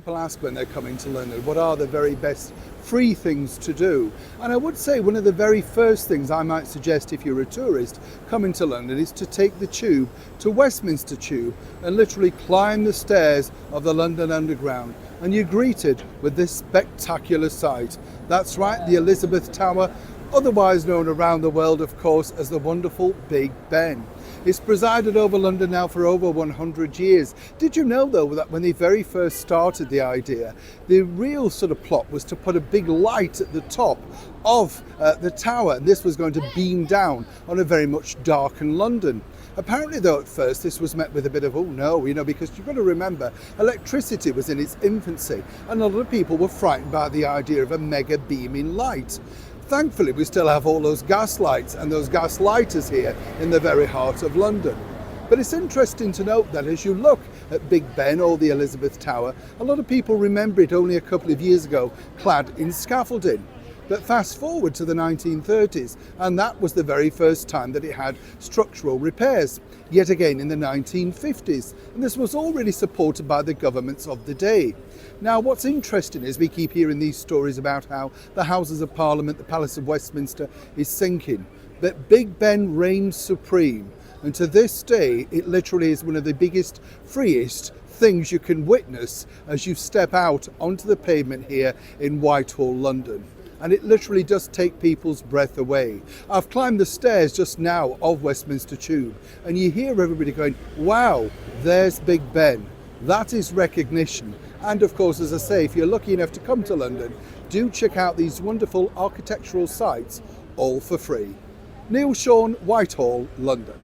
people ask when they're coming to London, what are the very best free things to do? And I would say one of the very first things I might suggest if you're a tourist coming to London is to take the tube to Westminster Tube and literally climb the stairs of the London Underground. And you're greeted with this spectacular sight. That's right, the Elizabeth Tower, otherwise known around the world, of course, as the wonderful Big Ben. It's presided over London now for over 100 years. Did you know, though, that when they very first started the idea, the real sort of plot was to put a big light at the top of the tower, and this was going to beam down on a very much darkened London. Apparently, though, at first this was met with a bit of, oh no, because you've got to remember, electricity was in its infancy, and a lot of people were frightened by the idea of a mega beaming light. Thankfully, we still have all those gas lights and those gas lighters here in the very heart of London. But it's interesting to note that as you look at Big Ben or the Elizabeth Tower, a lot of people remember it only a couple of years ago clad in scaffolding. But fast forward to the 1930s, and that was the very first time that it had structural repairs, yet again in the 1950s. And this was already supported by the governments of the day. Now, what's interesting is we keep hearing these stories about how the Houses of Parliament, the Palace of Westminster, is sinking. But Big Ben reigns supreme. And to this day, it literally is one of the biggest, freest things you can witness as you step out onto the pavement here in Whitehall, London. And it literally does take people's breath away. I've climbed the stairs just now of Westminster Tube, and you hear everybody going, wow, there's Big Ben. That is recognition. And of course, as I say, if you're lucky enough to come to London, do check out these wonderful architectural sites, all for free. Neil Sean, Whitehall, London.